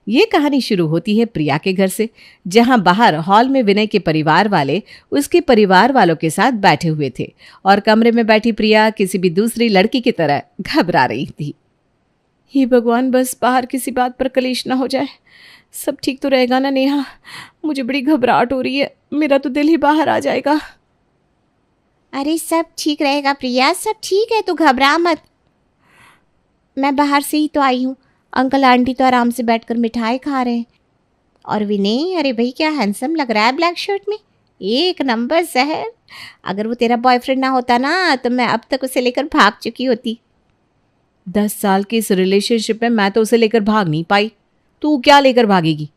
ये कहानी शुरू होती है प्रिया के घर से, जहां बाहर हॉल में विनय के परिवार वाले उसके परिवार वालों के साथ बैठे हुए थे और कमरे में बैठी प्रिया किसी भी दूसरी लड़की की तरह घबरा रही थी। हे भगवान, बस बाहर किसी बात पर कलेश ना हो जाए। सब ठीक तो रहेगा ना नेहा? मुझे बड़ी घबराहट हो रही है, मेरा तो दिल ही बाहर आ जाएगा। अरे सब ठीक रहेगा प्रिया, सब ठीक है, तू घबरा मत। मैं बाहर से ही तो आई हूँ। अंकल आंटी तो आराम से बैठकर मिठाई खा रहे हैं। और विनय, अरे भाई क्या हैंडसम लग रहा है ब्लैक शर्ट में, एक नंबर जहर। अगर वो तेरा बॉयफ्रेंड ना होता ना तो मैं अब तक उसे लेकर भाग चुकी होती। 10 साल के इस रिलेशनशिप में मैं तो उसे लेकर भाग नहीं पाई। तू क्या लेकर भागेगी?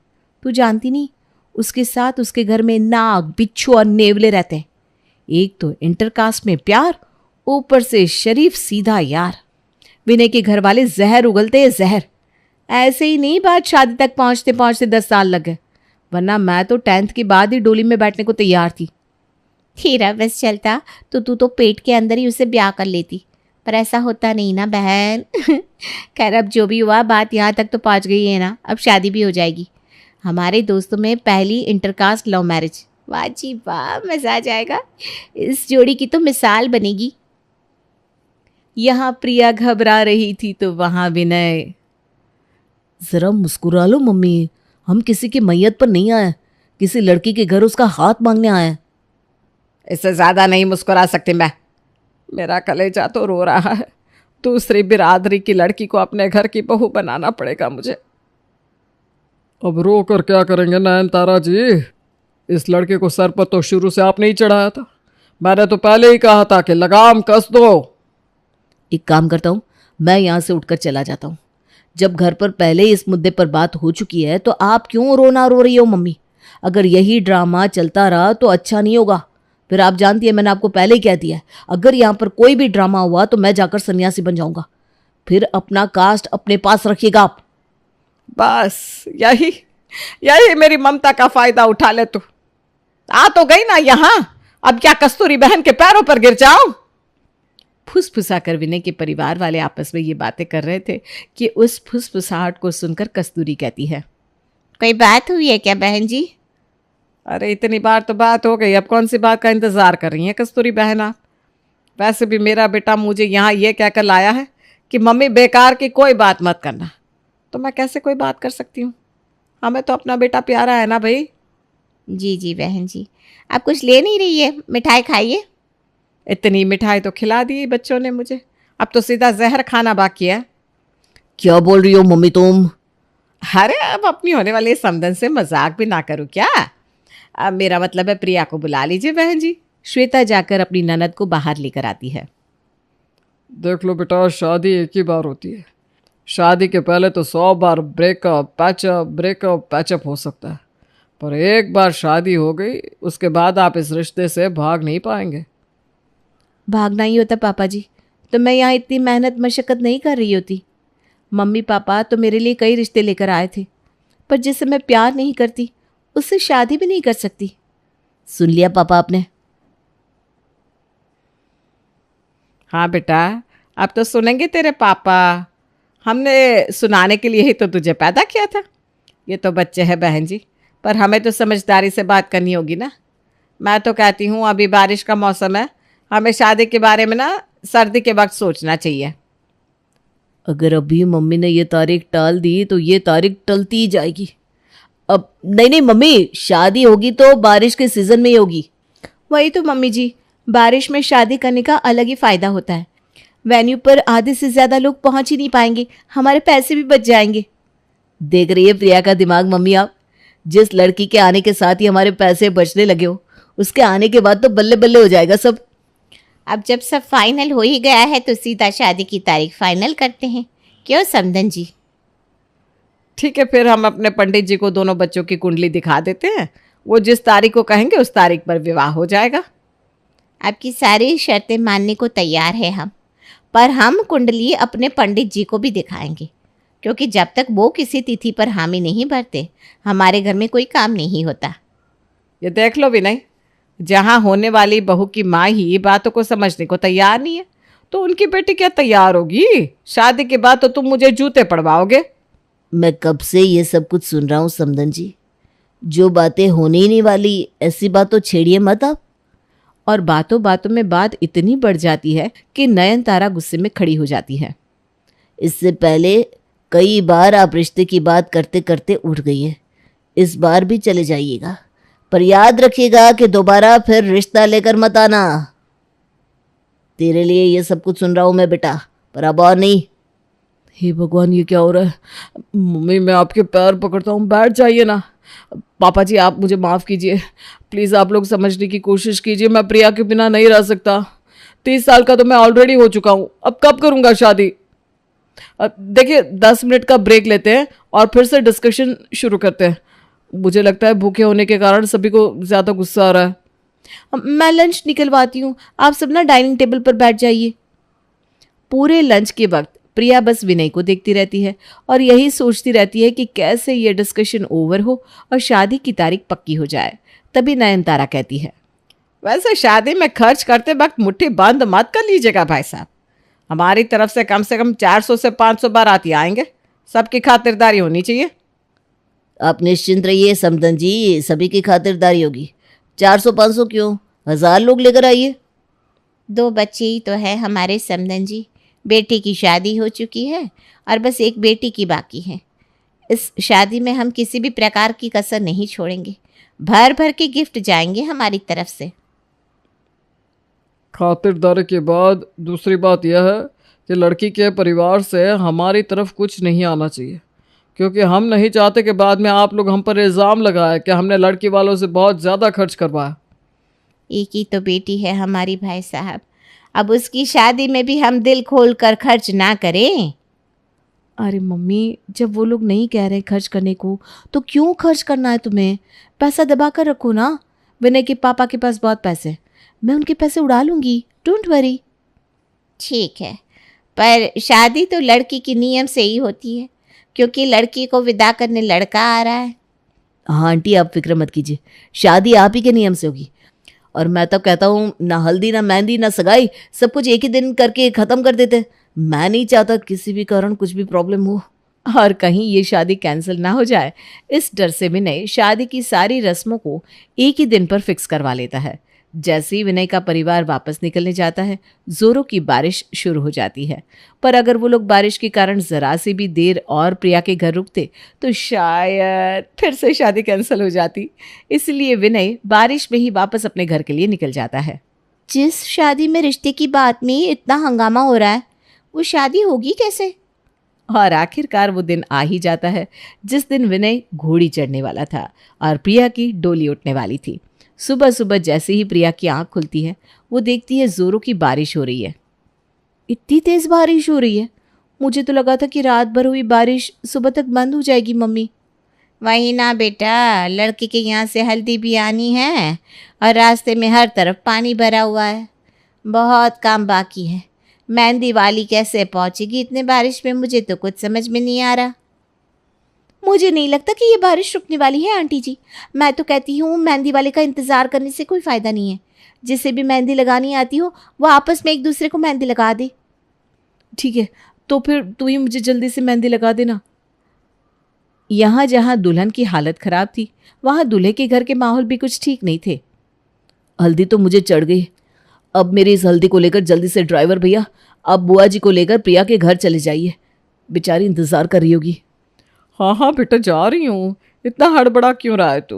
तू जानती नहीं, उसके साथ उसके घर में नाग, बिच्छू और नेवले रहते हैं। एक तो इंटरकास्ट में प्यार, ऊपर से शरीफ सीधा यार। विनय के घर वाले जहर उगलते हैं, जहर। ऐसे ही नहीं बात शादी तक पहुंचते पहुंचते 10 साल लग गए, वरना मैं तो 10th के बाद ही डोली में बैठने को तैयार थी। तेरा बस चलता तो तू तो पेट के अंदर ही उसे ब्याह कर लेती, पर ऐसा होता नहीं ना बहन। खैर, अब जो भी हुआ, बात यहाँ तक तो पहुँच गई है ना, अब शादी भी हो जाएगी। हमारे दोस्तों में पहली इंटरकास्ट लव मैरिज। वाह जी वाह, मज़ा आ जाएगा। इस जोड़ी की तो मिसाल बनेगी। यहाँ प्रिया घबरा रही थी तो वहां विनय, जरा मुस्कुरा लो मम्मी, हम किसी की मैयत पर नहीं आए, किसी लड़की के घर उसका हाथ मांगने आए। इससे ज्यादा नहीं मुस्कुरा सकती मैं, मेरा कलेजा तो रो रहा है। दूसरी बिरादरी की लड़की को अपने घर की बहू बनाना पड़ेगा मुझे। अब रो कर क्या करेंगे नयनतारा जी? इस लड़के को सर पर तो शुरू से आपने ही चढ़ाया था। मैंने तो पहले ही कहा था कि लगाम कस दो। एक काम करता हूँ, मैं यहाँ से उठकर चला जाता हूँ। जब घर पर पहले इस मुद्दे पर बात हो चुकी है तो आप क्यों रोना रो रही हो मम्मी? अगर यही ड्रामा चलता रहा तो अच्छा नहीं होगा। फिर आप जानती है, मैंने आपको पहले ही कह दिया है, अगर यहाँ पर कोई भी ड्रामा हुआ तो मैं जाकर सन्यासी बन जाऊंगा। फिर अपना कास्ट अपने पास रखिएगा आप। बस यही मेरी ममता का फायदा उठा ले तू। आ तो गई ना यहाँ, अब क्या कस्तूरी बहन के पैरों पर गिर जाऊं? फुसफुसा कर विनय के परिवार वाले आपस में ये बातें कर रहे थे कि उस फुसफुसाहट को सुनकर कस्तूरी कहती है, कोई बात हुई है क्या बहन जी? अरे इतनी बार तो बात हो गई, अब कौन सी बात का इंतजार कर रही हैं कस्तूरी बहन आप? वैसे भी मेरा बेटा मुझे यहाँ ये कहकर लाया है कि मम्मी बेकार की कोई बात मत करना, तो मैं कैसे कोई बात कर सकती हूँ? हमें तो अपना बेटा प्यारा है ना भाई। जी जी बहन जी, आप कुछ ले नहीं रही है, मिठाई खाइए। इतनी मिठाई तो खिला दी बच्चों ने मुझे, अब तो सीधा जहर खाना बाकी है। क्या बोल रही हो मम्मी तुम? अरे अब अपनी होने वाली समधन से मजाक भी ना करूँ क्या? अब मेरा मतलब है प्रिया को बुला लीजिए बहन जी। श्वेता जाकर अपनी ननद को बाहर लेकर आती है। देख लो बेटा, शादी एक ही बार होती है। शादी के पहले तो 100 बार ब्रेकअप पैचअप हो सकता है, पर एक बार शादी हो गई उसके बाद आप इस रिश्ते से भाग नहीं पाएंगे। भागना ही होता पापा जी तो मैं यहाँ इतनी मेहनत मशक्क़त नहीं कर रही होती। मम्मी पापा तो मेरे लिए कई रिश्ते लेकर आए थे, पर जिससे मैं प्यार नहीं करती उससे शादी भी नहीं कर सकती। सुन लिया पापा आपने? हाँ बेटा, अब तो सुनेंगे तेरे पापा। हमने सुनाने के लिए ही तो तुझे पैदा किया था। ये तो बच्चे हैं बहन जी, पर हमें तो समझदारी से बात करनी होगी ना। मैं तो कहती हूँ अभी बारिश का मौसम है, हमें शादी के बारे में ना सर्दी के वक्त सोचना चाहिए। अगर अभी मम्मी ने ये तारीख टाल दी तो ये तारीख टलती ही जाएगी। अब नहीं मम्मी, शादी होगी तो बारिश के सीज़न में ही होगी। वही तो मम्मी जी, बारिश में शादी करने का अलग ही फ़ायदा होता है। वेन्यू पर आधे से ज़्यादा लोग पहुंच ही नहीं पाएंगे, हमारे पैसे भी बच जाएंगे। देख रही है प्रिया का दिमाग मम्मी आप? जिस लड़की के आने के साथ ही हमारे पैसे बचने लगे हो, उसके आने के बाद तो बल्ले बल्ले हो जाएगा सब। अब जब सब फाइनल हो ही गया है तो सीधा शादी की तारीख फाइनल करते हैं, क्यों समधन जी? ठीक है, फिर हम अपने पंडित जी को दोनों बच्चों की कुंडली दिखा देते हैं, वो जिस तारीख को कहेंगे उस तारीख पर विवाह हो जाएगा। आपकी सारी शर्तें मानने को तैयार है हम, पर हम कुंडली अपने पंडित जी को भी दिखाएंगे, क्योंकि जब तक वो किसी तिथि पर हामी नहीं भरते हमारे घर में कोई काम नहीं होता। ये देख लो विनय, जहाँ होने वाली बहू की माँ ही बातों को समझने को तैयार नहीं है तो उनकी बेटी क्या तैयार होगी? शादी के बाद तो तुम मुझे जूते पड़वाओगे। मैं कब से ये सब कुछ सुन रहा हूँ समदन जी। जो बातें होने ही नहीं वाली ऐसी बात तो छेड़िए मत आप। और बातों बातों में बात इतनी बढ़ जाती है कि नयनतारा गुस्से में खड़ी हो जाती है। इससे पहले कई बार आप रिश्ते की बात करते करते उठ गई हैं। इस बार भी चले जाइएगा, पर याद रखिएगा कि दोबारा फिर रिश्ता लेकर मत आना। तेरे लिए ये सब कुछ सुन रहा हूँ मैं बेटा, पर अब और नहीं। हे भगवान, ये क्या हो रहा है? मम्मी, मैं आपके पैर पकड़ता हूँ, बैठ जाइए ना। पापा जी, आप मुझे माफ़ कीजिए, प्लीज़ आप लोग समझने की कोशिश कीजिए। मैं प्रिया के बिना नहीं रह सकता। 30 साल का तो मैं ऑलरेडी हो चुका हूँ, अब कब करूँगा शादी? देखिए, 10 मिनट का ब्रेक लेते हैं और फिर से डिस्कशन शुरू करते हैं। मुझे लगता है भूखे होने के कारण सभी को ज़्यादा गुस्सा आ रहा है। मैं लंच निकलवाती हूँ, आप सब ना डाइनिंग टेबल पर बैठ जाइए। पूरे लंच के वक्त प्रिया बस विनय को देखती रहती है और यही सोचती रहती है कि कैसे ये डिस्कशन ओवर हो और शादी की तारीख पक्की हो जाए। तभी नयनतारा कहती है, वैसे शादी में खर्च करते वक्त मुट्ठी बंद मत कर लीजिएगा भाई साहब। हमारी तरफ से कम 400 से 500 बाराती आएंगे, सबकी खातिरदारी होनी चाहिए। आप निश्चिंत रहिए समदन जी, सभी की खातिरदारी होगी। 400-500 क्यों, 1000 लोग लेकर आइए। 2 बच्चे ही तो है हमारे समदन जी। बेटी की शादी हो चुकी है और बस एक बेटी की बाकी है। इस शादी में हम किसी भी प्रकार की कसर नहीं छोड़ेंगे। भर भर के गिफ्ट जाएंगे हमारी तरफ से। खातिरदारी के बाद दूसरी बात यह है कि लड़की के परिवार से हमारी तरफ कुछ नहीं आना चाहिए, क्योंकि हम नहीं चाहते कि बाद में आप लोग हम पर इल्ज़ाम लगाए कि हमने लड़की वालों से बहुत ज़्यादा खर्च करवाया। एक ही तो बेटी है हमारी भाई साहब, अब उसकी शादी में भी हम दिल खोल कर खर्च ना करें। अरे मम्मी, जब वो लोग नहीं कह रहे खर्च करने को तो क्यों खर्च करना है तुम्हें? पैसा दबा कर रखो ना। विनय के पापा के पास बहुत पैसे हैं, मैं उनके पैसे उड़ा लूँगी, डोंट वरी। ठीक है, पर शादी तो लड़की की नियम से ही होती है, क्योंकि लड़की को विदा करने लड़का आ रहा है। हाँ आंटी, आप फिक्र मत कीजिए, शादी आप ही के नियम से होगी। और मैं तो कहता हूँ ना हल्दी ना मेहंदी ना सगाई, सब कुछ एक ही दिन करके ख़त्म कर देते। मैं नहीं चाहता किसी भी कारण कुछ भी प्रॉब्लम हो। और कहीं ये शादी कैंसिल ना हो जाए, इस डर से विनय शादी की सारी रस्मों को एक ही दिन पर फिक्स करवा लेता है। जैसे ही विनय का परिवार वापस निकलने जाता है, जोरों की बारिश शुरू हो जाती है। पर अगर वो लोग बारिश के कारण जरा सी भी देर और प्रिया के घर रुकते तो शायद फिर से शादी कैंसिल हो जाती। इसलिए विनय बारिश में ही वापस अपने घर के लिए निकल जाता है। जिस शादी में रिश्ते की बात में इतना हंगामा हो रहा है, वो शादी होगी कैसे? और आखिरकार वो दिन आ ही जाता है जिस दिन विनय घोड़ी चढ़ने वाला था और प्रिया की डोली उठने वाली थी। सुबह सुबह जैसे ही प्रिया की आंख खुलती है, वो देखती है जोरों की बारिश हो रही है। इतनी तेज बारिश हो रही है, मुझे तो लगा था कि रात भर हुई बारिश सुबह तक बंद हो जाएगी मम्मी। वही ना बेटा, लड़की के यहाँ से हल्दी भी आनी है और रास्ते में हर तरफ पानी भरा हुआ है। बहुत काम बाकी है। मेहंदी वाली कैसे पहुँचेगी इतने बारिश में, मुझे तो कुछ समझ में नहीं आ रहा। मुझे नहीं लगता कि ये बारिश रुकने वाली है आंटी जी। मैं तो कहती हूँ मेहंदी वाले का इंतज़ार करने से कोई फ़ायदा नहीं है। जिसे भी मेहंदी लगानी आती हो वो आपस में एक दूसरे को मेहंदी लगा दे। ठीक है, तो फिर तू ही मुझे जल्दी से मेहंदी लगा देना। यहाँ जहाँ दुल्हन की हालत ख़राब थी, वहाँ दूल्हे के घर के माहौल भी कुछ ठीक नहीं थे। हल्दी तो मुझे चढ़ गई, अब मेरी इस हल्दी को लेकर जल्दी से ड्राइवर भैया आप बुआ जी को लेकर प्रिया के घर चले जाइए, बेचारी इंतज़ार कर रही होगी। हाँ हाँ बेटा, जा रही हूँ, इतना हड़बड़ा क्यों रहा है तू?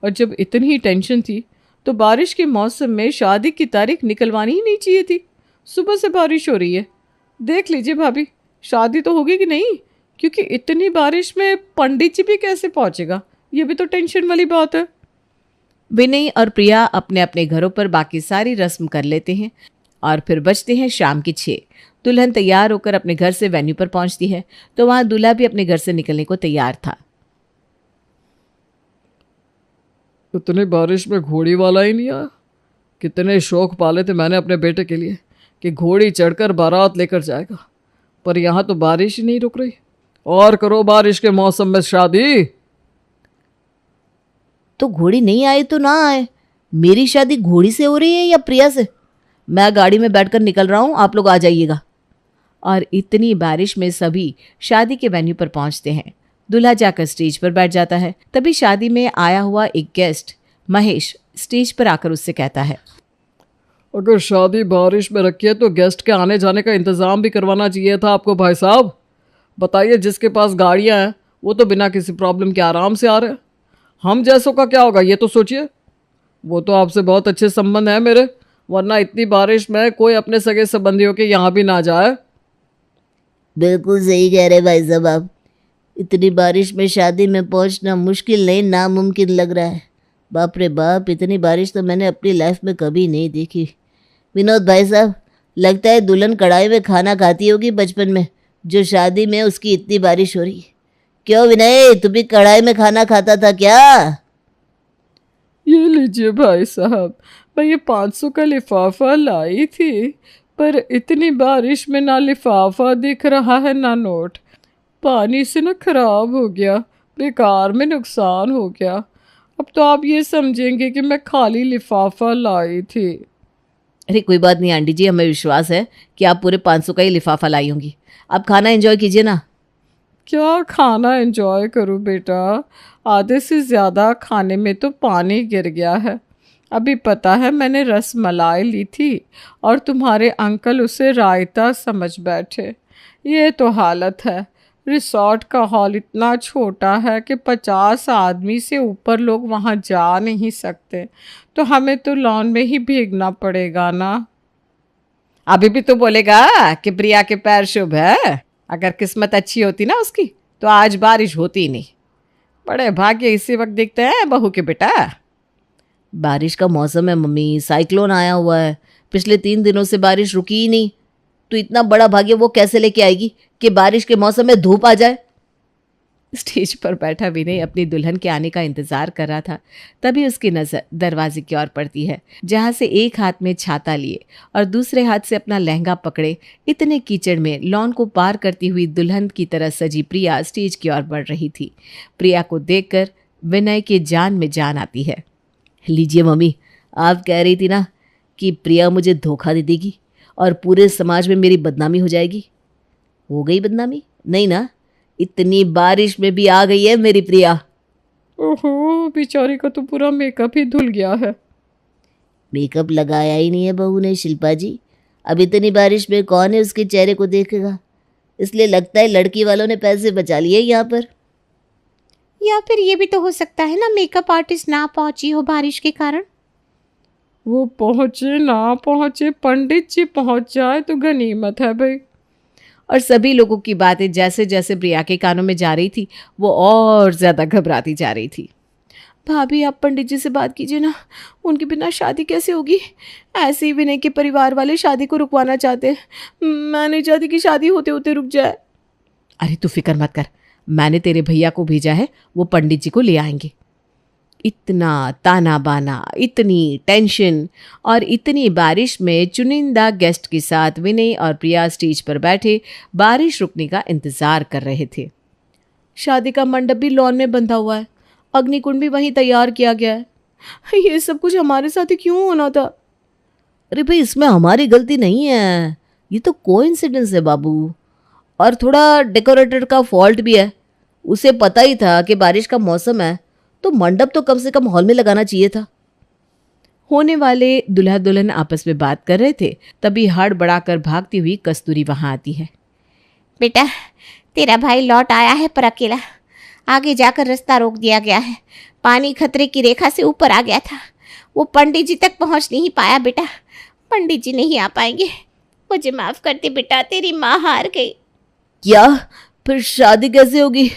और जब इतनी ही टेंशन थी तो बारिश के मौसम में शादी की तारीख निकलवानी ही नहीं चाहिए थी। सुबह से बारिश हो रही है, देख लीजिए भाभी, शादी तो होगी कि नहीं? क्योंकि इतनी बारिश में पंडित जी भी कैसे पहुँचेगा, ये भी तो टेंशन वाली बात है। विनय और प्रिया अपने अपने घरों पर बाकी सारी रस्म कर लेते हैं और फिर बजते हैं शाम के 6। दुल्हन तैयार होकर अपने घर से वेन्यू पर पहुंचती है तो वहां दूल्हा भी अपने घर से निकलने को तैयार था। इतनी बारिश में घोड़ी वाला ही नहीं आया। कितने शौक पाले थे मैंने अपने बेटे के लिए कि घोड़ी चढ़कर बारात लेकर जाएगा, पर यहाँ तो बारिश ही नहीं रुक रही। और करो बारिश के मौसम में शादी। तो घोड़ी नहीं आए तो ना आए, मेरी शादी घोड़ी से हो रही है या प्रिया से? मैं गाड़ी में बैठकर निकल रहा हूँ, आप लोग आ जाइएगा। और इतनी बारिश में सभी शादी के वेन्यू पर पहुंचते हैं। दूल्हा जाकर स्टेज पर बैठ जाता है। तभी शादी में आया हुआ एक गेस्ट महेश स्टेज पर आकर उससे कहता है, अगर शादी बारिश में रखी है तो गेस्ट के आने जाने का इंतज़ाम भी करवाना चाहिए था आपको भाई साहब। बताइए, जिसके पास गाड़ियां हैं वो तो बिना किसी प्रॉब्लम के आराम से आ रहे हैं, हम जैसों का क्या होगा ये तो सोचिए। वो तो आपसे बहुत अच्छे संबंध हैं मेरे, वरना इतनी बारिश में कोई अपने सगे संबंधियों के यहाँ भी ना जाए। बिल्कुल सही कह रहे भाई साहब आप। इतनी बारिश में शादी में पहुंचना मुश्किल नहीं, नामुमकिन लग रहा है। बाप रे बाप, इतनी बारिश तो मैंने अपनी लाइफ में कभी नहीं देखी। विनोद भाई साहब, लगता है दुल्हन कढ़ाई में खाना खाती होगी बचपन में, जो शादी में उसकी इतनी बारिश हो रही है। क्यों विनय, तू भी कढ़ाई में खाना खाता था क्या? ये लीजिए भाई साहब, मैं ये 500 का लिफाफा लाई थी, पर इतनी बारिश में ना लिफाफा दिख रहा है ना नोट। पानी से ना खराब हो गया, बेकार में नुकसान हो गया। अब तो आप ये समझेंगे कि मैं खाली लिफाफा लाई थी। अरे कोई बात नहीं आंटी जी, हमें विश्वास है कि आप पूरे 500 का ही लिफाफा लाई होंगी। आप खाना एंजॉय कीजिए ना। क्या खाना एंजॉय करूं बेटा, आधे से ज़्यादा खाने में तो पानी गिर गया है। अभी पता है मैंने रस मलाई ली थी और तुम्हारे अंकल उसे रायता समझ बैठे। ये तो हालत है। रिसॉर्ट का हॉल इतना छोटा है कि 50 आदमी से ऊपर लोग वहाँ जा नहीं सकते, तो हमें तो लॉन में ही भीगना पड़ेगा ना। अभी भी तो बोलेगा कि प्रिया के पैर शुभ है। अगर किस्मत अच्छी होती ना उसकी तो आज बारिश होती ही नहीं। बड़े भाग्य इसी वक्त दिखते हैं बहू के बेटा। बारिश का मौसम है मम्मी, साइक्लोन आया हुआ है। पिछले 3 दिनों से बारिश रुकी ही नहीं, तो इतना बड़ा भाग्य वो कैसे लेके आएगी कि बारिश के मौसम में धूप आ जाए। स्टेज पर बैठा विनय अपनी दुल्हन के आने का इंतजार कर रहा था। तभी उसकी नज़र दरवाजे की ओर पड़ती है, जहां से एक हाथ में छाता लिए और दूसरे हाथ से अपना लहंगा पकड़े इतने कीचड़ में लॉन को पार करती हुई दुल्हन की तरह सजी प्रिया स्टेज की ओर बढ़ रही थी। प्रिया को देखकर विनय के जान में जान आती है। लीजिए मम्मी, आप कह रही थी ना कि प्रिया मुझे धोखा दे देगी और पूरे समाज में मेरी बदनामी हो जाएगी। हो गई बदनामी? नहीं ना, इतनी बारिश में भी आ गई है मेरी प्रिया। ओहो, बेचारी का तो पूरा मेकअप ही धुल गया है। मेकअप लगाया ही नहीं है बहू ने शिल्पा जी। अब इतनी बारिश में कौन है उसके चेहरे को देखेगा, इसलिए लगता है लड़की वालों ने पैसे बचा लिए यहाँ पर। या फिर ये भी तो हो सकता है ना, मेकअप आर्टिस्ट ना पहुंची हो बारिश के कारण। वो पहुँचे ना पहुँचे, पंडित जी पहुँच जाए तो गनीमत है भाई। और सभी लोगों की बातें जैसे जैसे प्रिया के कानों में जा रही थी वो और ज़्यादा घबराती जा रही थी। भाभी, आप पंडित जी से बात कीजिए ना, उनके बिना शादी कैसे होगी। ऐसे ही विनय के परिवार वाले शादी को रुकवाना चाहते हैं। मैं नहीं चाहती कि शादी होते होते रुक जाए। अरे तू फिक्र मत कर, मैंने तेरे भैया को भेजा है, वो पंडित जी को ले आएंगे। इतना ताना बाना, इतनी टेंशन और इतनी बारिश में चुनिंदा गेस्ट के साथ विनय और प्रिया स्टेज पर बैठे बारिश रुकने का इंतजार कर रहे थे। शादी का मंडप भी लॉन में बंधा हुआ है, अग्निकुंड भी वहीं तैयार किया गया है। ये सब कुछ हमारे साथ ही क्यों होना था। अरे भाई, इसमें हमारी गलती नहीं है, ये तो कोइंसिडेंस है बाबू। और थोड़ा डेकोरेटर का फॉल्ट भी है। उसे पता ही था कि बारिश का मौसम है, तो मंडप तो कम से कम हॉल में लगाना चाहिए था। होने वाले दुल्हा दुल्हन आपस में बात कर रहे थे, तभी हड़बड़ाकर भागती हुई कस्तूरी वहां आती है। बेटा, तेरा भाई लौट आया है पर अकेला। आगे जाकर रास्ता रोक दिया गया है। पानी खतरे की रेखा से ऊपर आ गया था। वो पंडित जी तक पहुंच नहीं पाया बेटा। पंडित जी नहीं आ पाएंगे। मुझे माफ कर दे बेटा, तेरी माँ हार गई। क्या? फिर शादी कैसे होगी?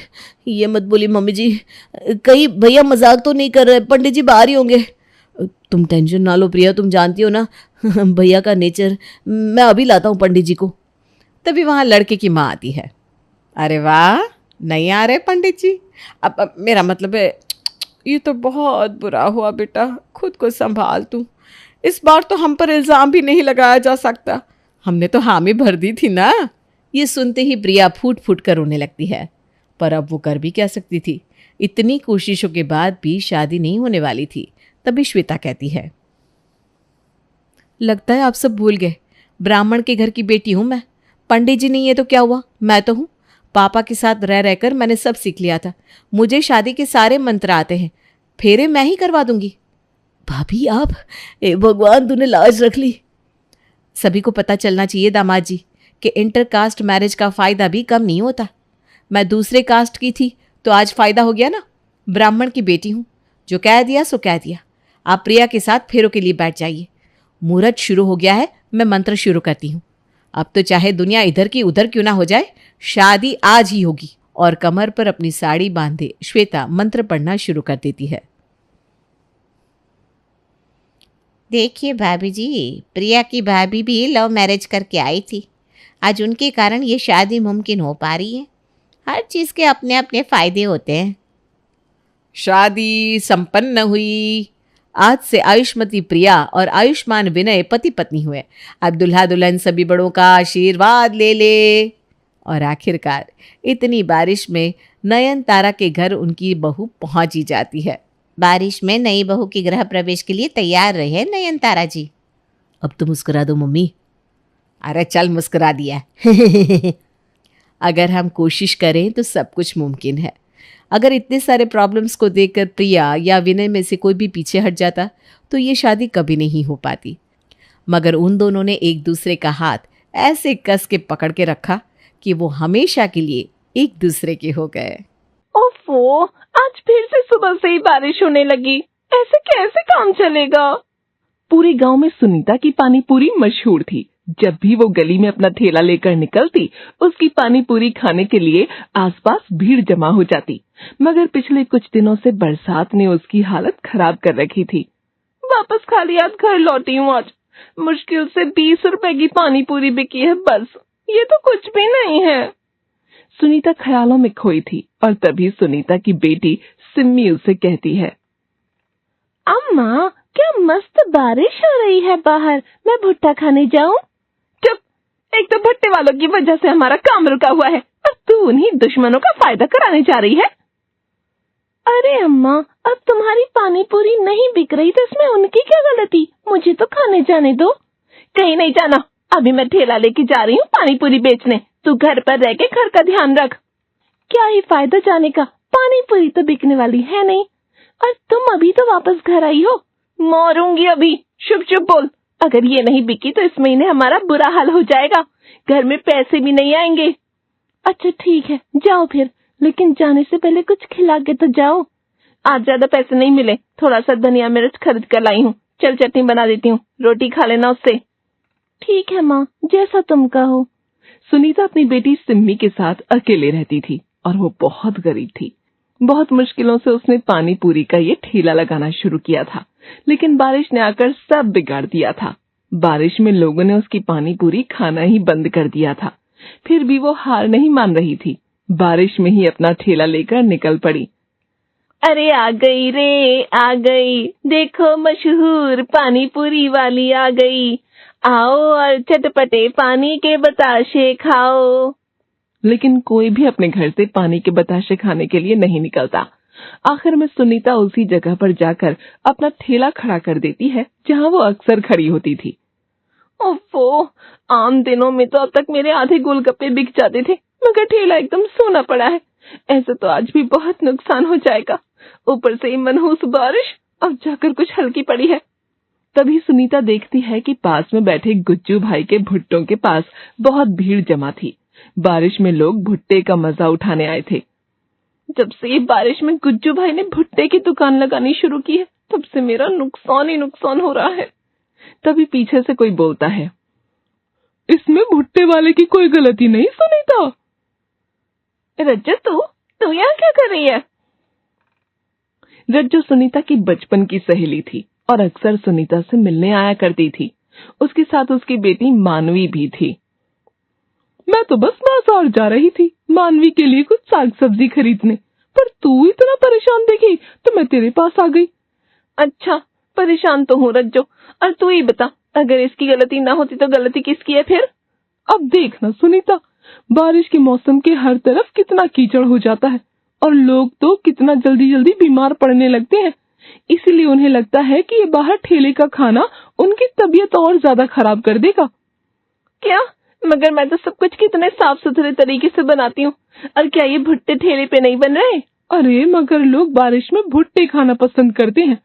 ये मत बोली मम्मी जी, कहीं भैया मजाक तो नहीं कर रहे? पंडित जी बाहर ही होंगे। तुम टेंशन ना लो प्रिया, तुम जानती हो ना भैया का नेचर। मैं अभी लाता हूँ पंडित जी को। तभी वहां लड़के की माँ आती है। अरे वाह, नहीं आ रहे पंडित जी? अब मेरा मतलब है, ये तो बहुत बुरा हुआ बेटा, खुद को संभाल तू। इस बार तो हम पर इल्ज़ाम भी नहीं लगाया जा सकता, हमने तो हामी भर दी थी ना। ये सुनते ही प्रिया फूट फूट कर रोने लगती है, पर अब वो कर भी क्या सकती थी। इतनी कोशिशों के बाद भी शादी नहीं होने वाली थी। तभी श्वेता कहती है, लगता है आप सब भूल गए, ब्राह्मण के घर की बेटी हूं मैं। पंडित जी नहीं है तो क्या हुआ, मैं तो हूं। पापा के साथ रह रहकर मैंने सब सीख लिया था। मुझे शादी के सारे मंत्र आते हैं, फेरे मैं ही करवा दूंगी। भाभी आप, ए भगवान तूने लाज रख ली। सभी को पता चलना चाहिए दामाद जी कि इंटरकास्ट मैरिज का फायदा भी कम नहीं होता। मैं दूसरे कास्ट की थी तो आज फायदा हो गया ना। ब्राह्मण की बेटी हूं, जो कह दिया सो कह दिया। आप प्रिया के साथ फेरों के लिए बैठ जाइए। मुहूर्त शुरू हो गया है, मैं मंत्र शुरू करती हूँ। अब तो चाहे दुनिया इधर की उधर क्यों ना हो जाए, शादी आज ही होगी। और कमर पर अपनी साड़ी बांधे श्वेता मंत्र पढ़ना शुरू कर देती है। देखिए भाभी जी, प्रिया की भाभी भी लव मैरिज करके आई थी। आज उनके कारण ये शादी मुमकिन हो पा रही है। हर चीज़ के अपने अपने फ़ायदे होते हैं। शादी संपन्न हुई। आज से आयुष्मती प्रिया और आयुष्मान विनय पति पत्नी हुए। अब दुल्हा दुल्हन सभी बड़ों का आशीर्वाद ले ले। और आखिरकार इतनी बारिश में नयनतारा के घर उनकी बहू पहुंच ही जाती है। बारिश में नई बहू की गृह प्रवेश के लिए तैयार रहे नयनतारा जी। अब तो मुस्कुरा दो मम्मी। अरे चल, मुस्कुरा दिया। अगर हम कोशिश करें तो सब कुछ मुमकिन है। अगर इतने सारे प्रॉब्लम्स को देखकर प्रिया या विनय में से कोई भी पीछे हट जाता तो ये शादी कभी नहीं हो पाती। मगर उन दोनों ने एक दूसरे का हाथ ऐसे कस के पकड़ के रखा कि वो हमेशा के लिए एक दूसरे के हो गए। ओफो, आज फिर से सुबह से ही बारिश होने लगी। ऐसे कैसे काम चलेगा। पूरे गांव में सुनीता की पानी पूरी मशहूर थी। जब भी वो गली में अपना ठेला लेकर निकलती, उसकी पानी पूरी खाने के लिए आसपास भीड़ जमा हो जाती। मगर पिछले कुछ दिनों से बरसात ने उसकी हालत खराब कर रखी थी। वापस खाली हाथ घर लौटी हूँ आज। मुश्किल से 20 रुपए की पानी पूरी बिकी है बस। ये तो कुछ भी नहीं है। सुनीता ख्यालों में खोई थी और तभी सुनीता की बेटी सिम्मी उसे कहती है, अम्मा क्या मस्त बारिश हो रही है बाहर, मैं भुट्टा खाने जाऊं? चुप, एक तो भुट्टे वालों की वजह से हमारा काम रुका हुआ है और तू उन्हीं दुश्मनों का फायदा कराने जा रही है। अरे अम्मा, अब तुम्हारी पानी पूरी नहीं बिक रही तो इसमें उनकी क्या गलती, मुझे तो खाने जाने दो। कहीं नहीं जाना, अभी मैं ठेला लेके जा रही हूँ पानी पूरी बेचने। तू घर पर रह के घर का ध्यान रख। क्या ही फायदा जाने का, पानी पूरी तो बिकने वाली है नहीं और तुम अभी तो वापस घर आई हो। मरूंगी अभी। चुप चुप बोल। अगर ये नहीं बिकी तो इस महीने हमारा बुरा हाल हो जाएगा, घर में पैसे भी नहीं आएंगे। अच्छा ठीक है, जाओ फिर, लेकिन जाने से पहले कुछ खिला के तो जाओ। आज ज्यादा पैसे नहीं मिले, थोड़ा सा धनिया मिर्च खरीद कर लाई हूँ। चल चटनी बना देती हूँ, रोटी खा लेना उससे। ठीक है माँ, जैसा तुम कहो। सुनीता अपनी बेटी सिम्मी के साथ अकेले रहती थी और वो बहुत गरीब थी। बहुत मुश्किलों से उसने पानी पूरी का ये ठेला लगाना शुरू किया था, लेकिन बारिश ने आकर सब बिगाड़ दिया था। बारिश में लोगों ने उसकी पानी पूरी खाना ही बंद कर दिया था। फिर भी वो हार नहीं मान रही थी। बारिश में ही अपना ठेला लेकर निकल पड़ी। अरे आ गई रे आ गई, देखो मशहूर पानी पूरी वाली आ गई। आओ और चटपटे पानी के बताशे खाओ। लेकिन कोई भी अपने घर से पानी के बताशे खाने के लिए नहीं निकलता। आखिर में सुनीता उसी जगह पर जाकर अपना ठेला खड़ा कर देती है जहां वो अक्सर खड़ी होती थी। ओफो, आम दिनों में तो अब तक मेरे आधे गोलगप्पे बिक जाते थे, मगर ठेला एकदम सूना पड़ा है। ऐसे तो आज भी बहुत नुकसान हो जाएगा। ऊपर से ही मनहूस बारिश, अब जाकर कुछ हल्की पड़ी है। तभी सुनीता देखती है कि पास में बैठे गुज्जू भाई के भुट्टों के पास बहुत भीड़ जमा थी। बारिश में लोग भुट्टे का मजा उठाने आए थे। जब से ये बारिश में गुज्जू भाई ने भुट्टे की दुकान लगानी शुरू की है, तब से मेरा नुकसान ही नुकसान हो रहा है। तभी पीछे से कोई बोलता है, इसमें भुट्टे वाले की कोई गलती नहीं सुनीता। रज्जू, तू यहाँ क्या कर रही है? रज्जू सुनीता की बचपन की सहेली थी और अक्सर सुनीता से मिलने आया करती थी। उसके साथ उसकी बेटी मानवी भी थी। मैं तो बस बाजार जा रही थी मानवी के लिए कुछ साग सब्जी खरीदने, पर तू इतना परेशान देखी तो मैं तेरे पास आ गई। अच्छा, परेशान तो हूँ रज्जो, और तू ही बता, अगर इसकी गलती ना होती तो गलती किसकी है फिर? अब देखना सुनीता, बारिश के मौसम के हर तरफ कितना कीचड़ हो जाता है और लोग तो कितना जल्दी जल्दी बीमार पड़ने लगते हैं। इसीलिए उन्हें लगता है कि ये बाहर ठेले का खाना उनकी तबीयत और ज्यादा खराब कर देगा। क्या मगर मैं तो सब कुछ कितने साफ सुथरे तरीके से बनाती हूँ। और क्या ये भुट्टे ठेले पे नहीं बन रहे? अरे मगर लोग बारिश में भुट्टे खाना पसंद करते हैं।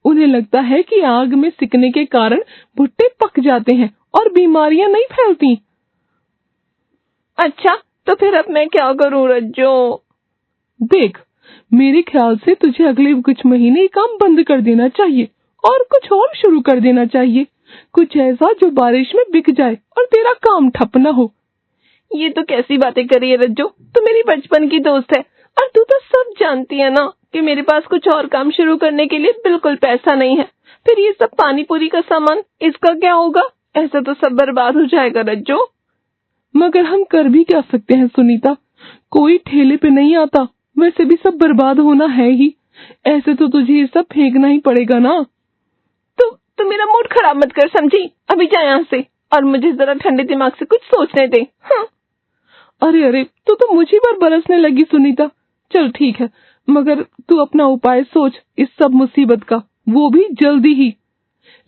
उन्हें लगता है कि आग में सिकने के कारण भुट्टे पक जाते हैं और बीमारियां नहीं फैलती। अच्छा, तो फिर अब मैं क्या करूँ रज्जो? देख, मेरे ख्याल से तुझे अगले कुछ महीने ये काम बंद कर देना चाहिए और कुछ और शुरू कर देना चाहिए। कुछ ऐसा जो बारिश में बिक जाए और तेरा काम ठप न हो। ये तो कैसी बातें करी है रज्जो, तू मेरी बचपन की दोस्त है और तू तो सब जानती है ना कि मेरे पास कुछ और काम शुरू करने के लिए बिल्कुल पैसा नहीं है। फिर ये सब पानी पूरी का सामान, इसका क्या होगा? ऐसा तो सब बर्बाद हो जाएगा रज्जो। मगर हम कर भी क्या सकते हैं सुनीता, कोई ठेले पे नहीं आता, वैसे भी सब बर्बाद होना है ही। ऐसे तो तुझे ये सब फेंकना ही पड़ेगा ना। तो मेरा मूड खराब मत कर, समझी? अभी जा यहाँ से और मुझे जरा ठंडे दिमाग से कुछ सोचने दे। हाँ। अरे तो मुझी पर बरसने लगी सुनीता। चल ठीक है, मगर तू अपना उपाय सोच इस सब मुसीबत का, वो भी जल्दी ही।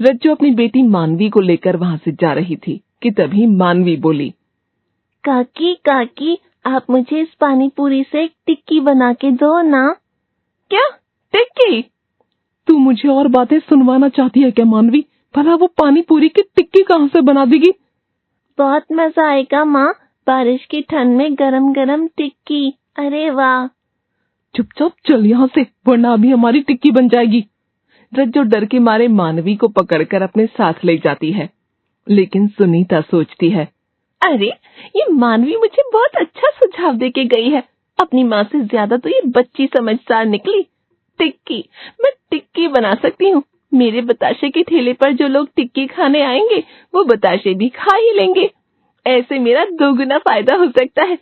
रज्जो अपनी बेटी मानवी को लेकर वहां से जा रही थी कि तभी मानवी बोली, काकी काकी, आप मुझे इस पानी पूरी से एक टिक्की बना के दो ना। क्या टिक्की? तू मुझे और बातें सुनवाना चाहती है क्या मानवी? भला वो पानी पूरी की टिक्की कहाँ से बना देगी? बहुत मजा आएगा माँ, बारिश की ठंड में गरम गरम टिक्की। अरे वाह। चुपचाप चल यहाँ से, वरना अभी हमारी टिक्की बन जाएगी। रज्जो डर के मारे मानवी को पकड़कर अपने साथ ले जाती है, लेकिन सुनीता सोचती है, अरे ये मानवी मुझे बहुत अच्छा सुझाव देके गई है। अपनी माँ से ज्यादा तो ये बच्ची समझदार निकली। टिक्की, मैं टिक्की बना सकती हूँ। मेरे बताशे के ठेले पर जो लोग टिक्की खाने आएंगे वो बताशे भी खा ही लेंगे। ऐसे मेरा दोगुना फायदा हो सकता है।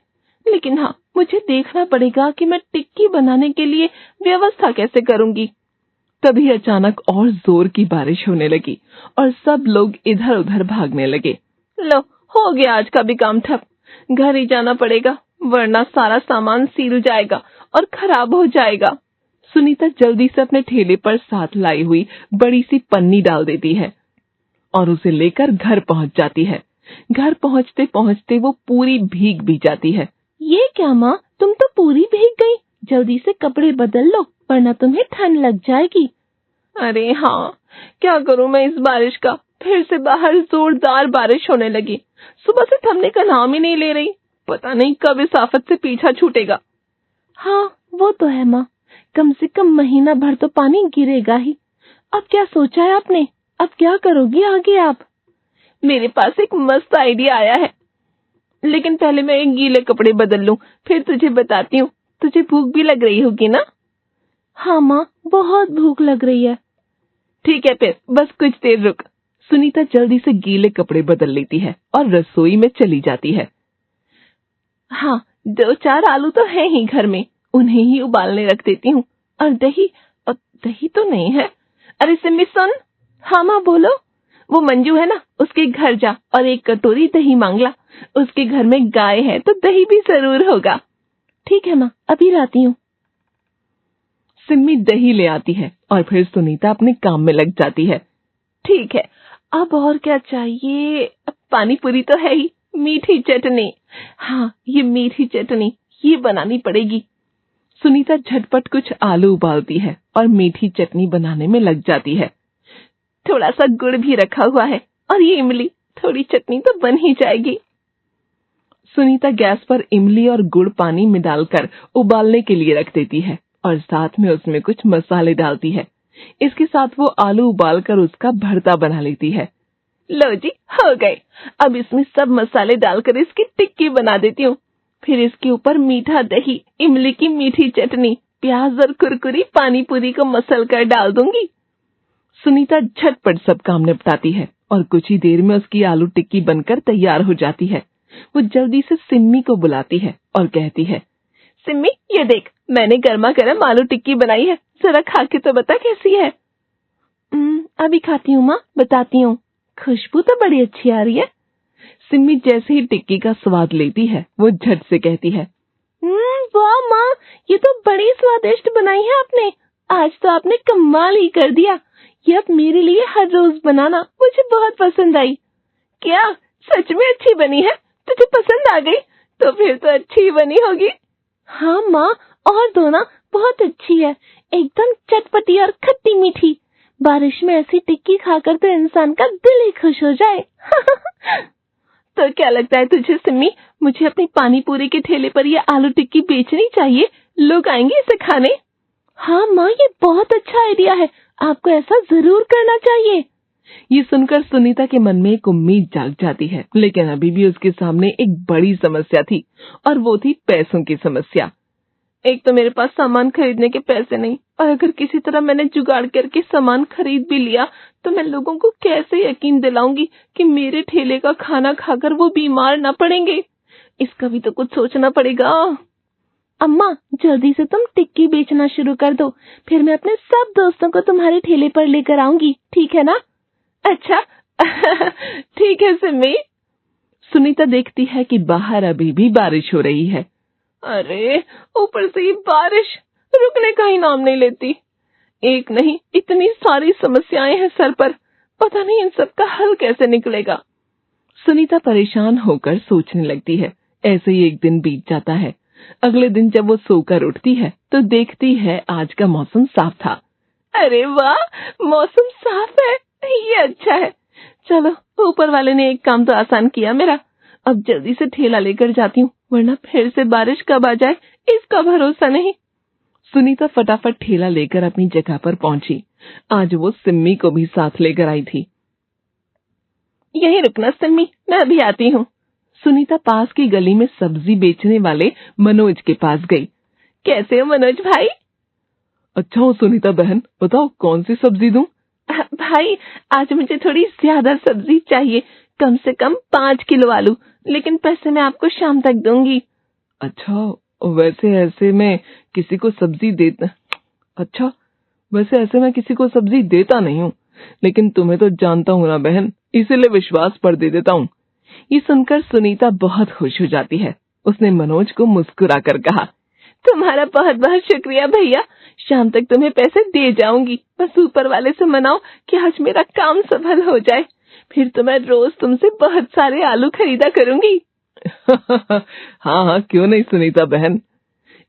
लेकिन हाँ, मुझे देखना पड़ेगा कि मैं टिक्की बनाने के लिए व्यवस्था कैसे करूंगी। तभी अचानक और जोर की बारिश होने लगी और सब लोग इधर उधर भागने लगे। लो, हो गया आज का भी काम ठप। घर ही जाना पड़ेगा, वरना सारा सामान सील जाएगा और खराब हो जाएगा। सुनीता जल्दी से अपने ठेले पर साथ लाई हुई बड़ी सी पन्नी डाल देती है और उसे लेकर घर पहुंच जाती है। घर पहुंचते पहुंचते वो पूरी भीग भी जाती है। ये क्या माँ, तुम तो पूरी भीग गई। जल्दी से कपड़े बदल लो, वरना तुम्हें ठंड लग जाएगी। अरे हाँ, क्या करूं मैं इस बारिश का। फिर से बाहर जोरदार बारिश होने लगी। सुबह से थमने का नाम ही नहीं ले रही। पता नहीं कब इस आफत से पीछा छूटेगा। हाँ, वो तो है माँ, कम से कम महीना भर तो पानी गिरेगा ही। अब क्या सोचा है आपने? अब क्या करोगी आगे आप? मेरे पास एक मस्त आइडिया आया है, लेकिन पहले मैं एक गीले कपड़े बदल लूं, फिर तुझे बताती हूँ। तुझे भूख भी लग रही होगी ना? हाँ माँ, बहुत भूख लग रही है। ठीक है, फिर बस कुछ देर रुक। सुनीता जल्दी से गीले कपड़े बदल लेती है और रसोई में चली जाती है। हाँ, 2-4 आलू तो है ही घर में, उन्हें ही उबालने रख देती हूँ। और दही तो नहीं है। अरे सिम्मी सुन। हाँ माँ बोलो। वो मंजू है ना, उसके घर जा और 1 कटोरी दही मांग ला। उसके घर में गाय है तो दही भी जरूर होगा। ठीक है माँ, अभी लाती हूँ। सिम्मी दही ले आती है और फिर सुनीता अपने काम में लग जाती है। ठीक है, अब और क्या चाहिए? अब पानी पूरी तो है ही, मीठी चटनी। हाँ, ये मीठी चटनी ये बनानी पड़ेगी। सुनीता झटपट कुछ आलू उबालती है और मीठी चटनी बनाने में लग जाती है। थोड़ा सा गुड़ भी रखा हुआ है और ये इमली, थोड़ी चटनी तो बन ही जाएगी। सुनीता गैस पर इमली और गुड़ पानी में डालकर उबालने के लिए रख देती है और साथ में उसमें कुछ मसाले डालती है। इसके साथ वो आलू उबालकर उसका भरता बना लेती है। लो जी, हो गए। अब इसमें सब मसाले डालकर इसकी टिक्की बना देती हूँ। फिर इसके ऊपर मीठा दही, इमली की मीठी चटनी, प्याज और कुरकुरी पानी पूरी को मसल कर डाल दूंगी। सुनीता झटपट सब काम निपटाती है और कुछ ही देर में उसकी आलू टिक्की बनकर तैयार हो जाती है। वो जल्दी से सिम्मी को बुलाती है और कहती है, सिम्मी ये देख, मैंने गर्मा गर्म आलू टिक्की बनाई है, जरा खा के तो बता कैसी है। अभी खाती हूँ माँ, बताती हूँ। खुशबू तो बड़ी अच्छी आ रही है। सिम्मी जैसे ही टिक्की का स्वाद लेती है वो झट से कहती है, वाह माँ, ये तो बड़ी स्वादिष्ट बनाई है आपने। आज तो आपने कमाल ही कर दिया। ये अब मेरे लिए हर रोज बनाना, मुझे बहुत पसंद आई। क्या सच में अच्छी बनी है? तुझे पसंद आ गई? तो फिर तो अच्छी बनी होगी। हाँ माँ, और दो ना, बहुत अच्छी है, एकदम चटपटी और खट्टी मीठी। बारिश में ऐसी टिक्की खाकर तो इंसान का दिल ही खुश हो जाए। तो क्या लगता है तुझे सिम्मी, मुझे अपनी पानी पूरी के ठेले पर ये आलू टिक्की बेचनी चाहिए? लोग आएंगे इसे खाने। हाँ माँ, ये बहुत अच्छा आइडिया है, आपको ऐसा जरूर करना चाहिए। ये सुनकर सुनीता के मन में एक उम्मीद जाग जाती है, लेकिन अभी भी उसके सामने एक बड़ी समस्या थी, और वो थी पैसों की समस्या। एक तो मेरे पास सामान खरीदने के पैसे नहीं, और अगर किसी तरह मैंने जुगाड़ करके सामान खरीद भी लिया तो मैं लोगों को कैसे यकीन दिलाऊंगी कि मेरे ठेले का खाना खाकर वो बीमार ना पड़ेंगे। इसका भी तो कुछ सोचना पड़ेगा। अम्मा, जल्दी से तुम टिक्की बेचना शुरू कर दो, फिर मैं अपने सब दोस्तों को तुम्हारे ठेले पर लेकर आऊंगी, ठीक है ना? अच्छा ठीक है सिम्मी। सुनीता देखती है कि बाहर अभी भी बारिश हो रही है। अरे, ऊपर से ये बारिश रुकने का ही नाम नहीं लेती। एक नहीं, इतनी सारी समस्याएं हैं सर पर, पता नहीं इन सब का हल कैसे निकलेगा। सुनीता परेशान होकर सोचने लगती है। ऐसे ही एक दिन बीत जाता है। अगले दिन जब वो सोकर उठती है तो देखती है आज का मौसम साफ था। अरे वाह, मौसम साफ है, ये अच्छा है। चलो, ऊपर वाले ने एक काम तो आसान किया मेरा। अब जल्दी से ठेला लेकर जाती हूँ, वरना फिर से बारिश कब आ जाए इसका भरोसा नहीं। सुनीता फटाफट ठेला लेकर अपनी जगह पर पहुंची। आज वो सिम्मी को भी साथ लेकर आई थी। यहीं रुकना सिम्मी, मैं अभी आती हूँ। सुनीता पास की गली में सब्जी बेचने वाले मनोज के पास गई। कैसे हो मनोज भाई? अच्छा हो सुनीता बहन, बताओ कौन सी सब्जी दूं? भाई, आज मुझे थोड़ी ज्यादा सब्जी चाहिए, कम से कम 5 किलो आलू, लेकिन पैसे मैं आपको शाम तक दूंगी। अच्छा, वैसे ऐसे मैं किसी को सब्जी देता नहीं हूँ, लेकिन तुम्हें तो जानता हूँ ना बहन, इसीलिए विश्वास पर दे देता हूँ। ये सुनकर सुनीता बहुत खुश हो जाती है। उसने मनोज को मुस्कुरा कर कहा, तुम्हारा बहुत बहुत शुक्रिया भैया, शाम तक तुम्हें पैसे दे जाऊंगी। बस ऊपर वाले से मनाओ कि आज मेरा काम सफल हो जाए, फिर तो मैं रोज तुमसे बहुत सारे आलू खरीदा करूंगी। हाँ, क्यों नहीं सुनीता बहन।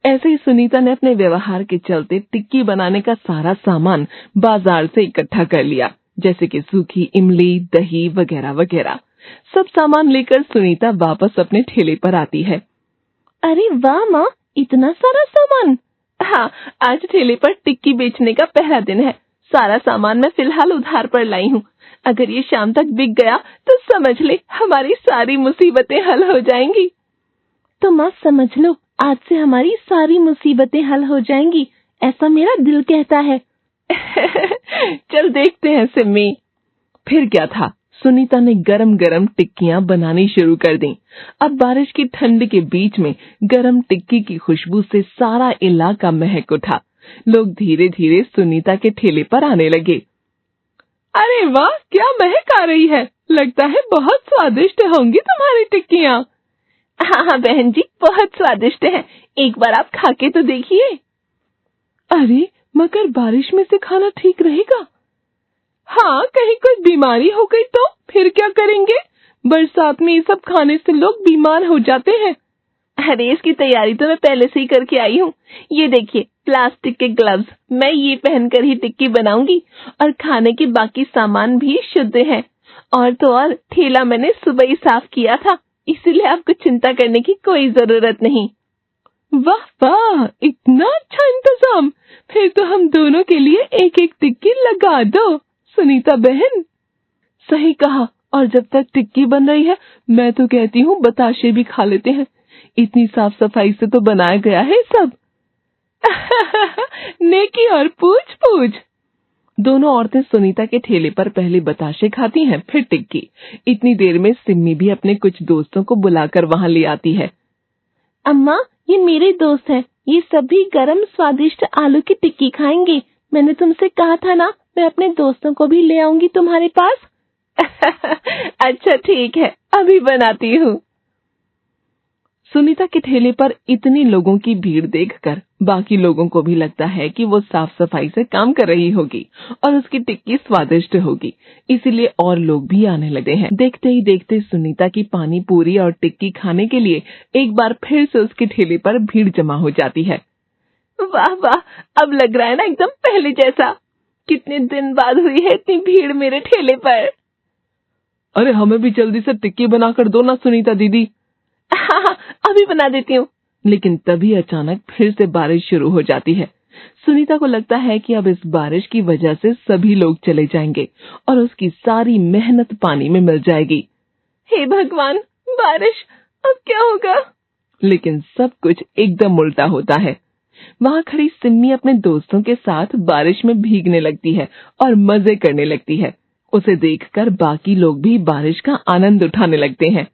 ऐसे ही सुनीता ने अपने व्यवहार के चलते टिक्की बनाने का सारा सामान बाजार से इकट्ठा कर लिया, जैसे कि सूखी इमली, दही वगैरह वगैरह। सब सामान लेकर सुनीता वापस अपने ठेले पर आती है। अरे वाह माँ, इतना सारा सामान। हाँ, आज ठेले पर टिक्की बेचने का पहला दिन है। सारा सामान मैं फिलहाल उधार पर लाई हूँ। अगर ये शाम तक बिक गया तो समझ ले हमारी सारी मुसीबतें हल हो जाएंगी। तो माँ समझ लो, आज से हमारी सारी मुसीबतें हल हो जाएंगी, ऐसा मेरा दिल कहता है। चल देखते हैं सिम्मी। फिर क्या था, सुनीता ने गरम गरम टिक्कियां बनानी शुरू कर दी। अब बारिश की ठंड के बीच में गरम टिक्की की खुशबू से सारा इलाका महक उठा। लोग धीरे धीरे सुनीता के ठेले पर आने लगे। अरे वाह, क्या महक आ रही है, लगता है बहुत स्वादिष्ट होंगी तुम्हारी टिक्कियां। हाँ बहन जी, बहुत स्वादिष्ट है, एक बार आप खा के तो देखिए। अरे, मगर बारिश में से खाना ठीक रहेगा? हाँ, कहीं कोई बीमारी हो गई तो फिर क्या करेंगे? बरसात में ये सब खाने से लोग बीमार हो जाते हैं। अरे, इसकी तैयारी तो मैं पहले से ही करके आई हूँ। ये देखिए, प्लास्टिक के ग्लव्स, मैं ये पहनकर ही टिक्की बनाऊंगी, और खाने के बाकी सामान भी शुद्ध है। और तो और, ठेला मैंने सुबह ही साफ किया था, इसीलिए आपको चिंता करने की कोई जरूरत नहीं। वाह वाह, इतना अच्छा इंतजाम, फिर तो हम दोनों के लिए एक एक टिक्की लगा दो सुनीता बहन। सही कहा, और जब तक टिक्की बन रही है मैं तो कहती हूँ बताशे भी खा लेते हैं, इतनी साफ सफाई से तो बनाया गया है सब। नेकी और पूछ पूछ। दोनों औरतें सुनीता के ठेले पर पहले बताशे खाती हैं, फिर टिक्की। इतनी देर में सिम्मी भी अपने कुछ दोस्तों को बुलाकर वहां ले आती है। अम्मा, ये मेरे दोस्त हैं, ये सभी गरम स्वादिष्ट आलू की टिक्की खाएंगे। मैंने तुमसे कहा था ना, मैं अपने दोस्तों को भी ले आऊंगी तुम्हारे पास। अच्छा ठीक है, अभी बनाती हूँ। सुनीता के ठेले पर इतने लोगों की भीड़ देखकर बाकी लोगों को भी लगता है कि वो साफ सफाई से काम कर रही होगी और उसकी टिक्की स्वादिष्ट होगी, इसीलिए और लोग भी आने लगे हैं। देखते ही देखते सुनीता की पानी पूरी और टिक्की खाने के लिए एक बार फिर से उसके ठेले पर भीड़ जमा हो जाती है। वाह वाह, अब लग रहा है ना एकदम पहले जैसा। कितने दिन बाद हुई है इतनी भीड़ मेरे ठेले पर। अरे हमें भी जल्दी से टिक्की बनाकर दो ना सुनीता दीदी। हाँ, अभी बना देती हूँ। लेकिन तभी अचानक फिर से बारिश शुरू हो जाती है। सुनीता को लगता है कि अब इस बारिश की वजह से सभी लोग चले जाएंगे और उसकी सारी मेहनत पानी में मिल जाएगी। हे भगवान, बारिश, अब क्या होगा? लेकिन सब कुछ एकदम उल्टा होता है। वहां खड़ी सिम्मी अपने दोस्तों के साथ बारिश में भीगने लगती है और मजे करने लगती है। उसे देखकर बाकी लोग भी बारिश का आनंद उठाने लगते हैं।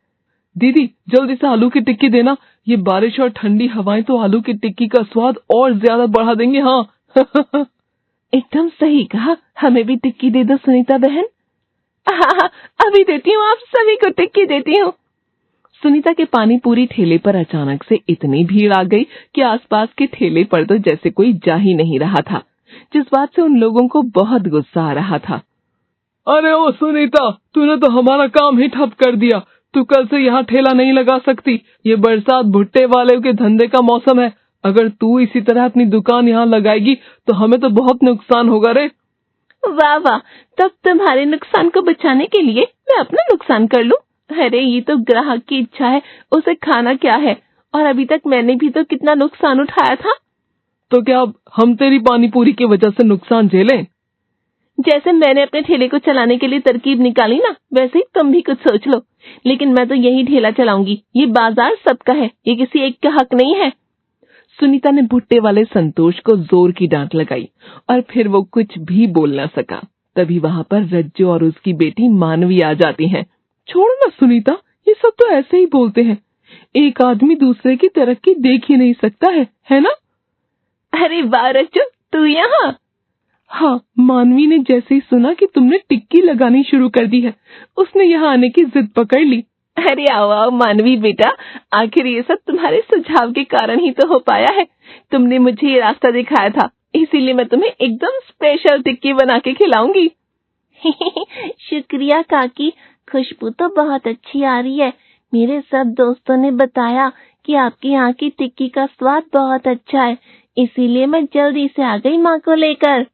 दीदी जल्दी से आलू की टिक्की देना, ये बारिश और ठंडी हवाएं तो आलू की टिक्की का स्वाद और ज्यादा बढ़ा देंगे। हाँ एकदम सही कहा, हमें भी टिक्की दे दो सुनीता बहन। हाँ, अभी देती हूँ, आप सभी को टिक्की देती हूँ। सुनीता के पानी पूरी ठेले पर अचानक से इतनी भीड़ आ गई कि आसपास के ठेले पर तो जैसे कोई जा ही नहीं रहा था, जिस बात से उन लोगों को बहुत गुस्सा आ रहा था। अरे ओ सुनीता, तूने तो हमारा काम ही ठप कर दिया। तू कल से यहाँ ठेला नहीं लगा सकती। ये बरसात भुट्टे वाले के धंधे का मौसम है। अगर तू इसी तरह अपनी दुकान यहाँ लगाएगी तो हमें तो बहुत नुकसान होगा रे। वाह वाह, तब तुम्हारे नुकसान को बचाने के लिए मैं अपना नुकसान कर लूं? अरे ये तो ग्राहक की इच्छा है, उसे खाना क्या है, और अभी तक मैंने भी तो कितना नुकसान उठाया था। तो क्या अब हम तेरी पानी पूरी की वजह से नुकसान झेलें? जैसे मैंने अपने ठेले को चलाने के लिए तरकीब निकाली ना, वैसे ही तुम भी कुछ सोच लो। लेकिन मैं तो यही ठेला चलाऊंगी, ये बाजार सबका है, ये किसी एक का हक नहीं है। सुनीता ने भुट्टे वाले संतोष को जोर की डांट लगाई और फिर वो कुछ भी बोल न सका। तभी वहां पर रज्जू और उसकी बेटी मानवी आ जाती हैं। छोड़ो ना सुनीता, ये सब तो ऐसे ही बोलते हैं। एक आदमी दूसरे की तरक्की देख ही नहीं सकता है ना? अरे वाह रज्जू, तू यहाँ? हाँ, मानवी ने जैसे ही सुना कि तुमने टिक्की लगानी शुरू कर दी है, उसने यहाँ आने की जिद पकड़ ली। अरे आओ आओ मानवी बेटा, आखिर ये सब तुम्हारे सुझाव के कारण ही तो हो पाया है। तुमने मुझे ये रास्ता दिखाया था, इसीलिए मैं तुम्हें एकदम स्पेशल टिक्की बना के खिलाऊंगी। शुक्रिया काकी, खुशबू तो बहुत अच्छी आ रही है। मेरे सब दोस्तों ने बताया कि आपके यहाँ की टिक्की का स्वाद बहुत अच्छा है, इसीलिए मैं जल्दी से आ गई माँ को लेकर।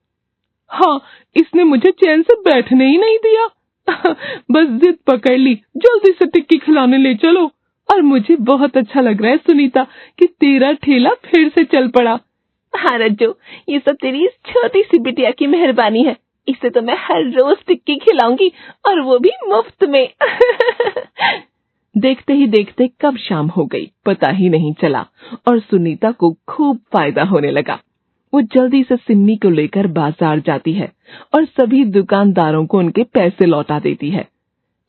हाँ, इसने मुझे चैन से बैठने ही नहीं दिया। बस जिद पकड़ ली, जल्दी से टिक्की खिलाने ले चलो। और मुझे बहुत अच्छा लग रहा है सुनीता कि तेरा ठेला फिर से चल पड़ा। हाँ रज्जू, ये सब तेरी इस छोटी सी बिटिया की मेहरबानी है। इसे तो मैं हर रोज टिक्की खिलाऊंगी, और वो भी मुफ्त में। देखते ही देखते कब शाम हो गई पता ही नहीं चला, और सुनीता को खूब फायदा होने लगा। वो जल्दी से सिम्मी को लेकर बाजार जाती है और सभी दुकानदारों को उनके पैसे लौटा देती है।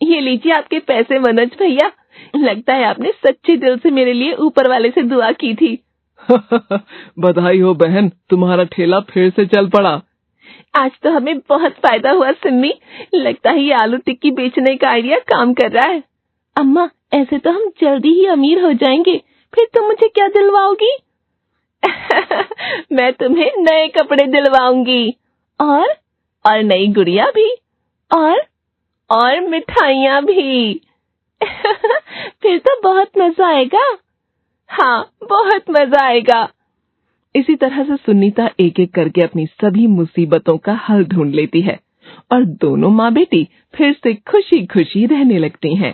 ये लीजिए आपके पैसे मनोज भैया, लगता है आपने सच्चे दिल से मेरे लिए ऊपर वाले से दुआ की थी। बधाई हो बहन, तुम्हारा ठेला फिर से चल पड़ा। आज तो हमें बहुत फायदा हुआ सिम्मी, लगता है ये आलू टिक्की बेचने का आइडिया काम कर रहा है। अम्मा, ऐसे तो हम जल्दी ही अमीर हो जाएंगे, फिर तुम मुझे क्या दिलवाओगी? मैं तुम्हें नए कपड़े दिलवाऊंगी, और नई गुड़िया भी, और मिठाइयाँ भी। फिर तो बहुत मजा आएगा। हाँ, बहुत मजा आएगा। इसी तरह से सुनीता एक एक करके अपनी सभी मुसीबतों का हल ढूंढ लेती है और दोनों माँ बेटी फिर से खुशी खुशी रहने लगती हैं।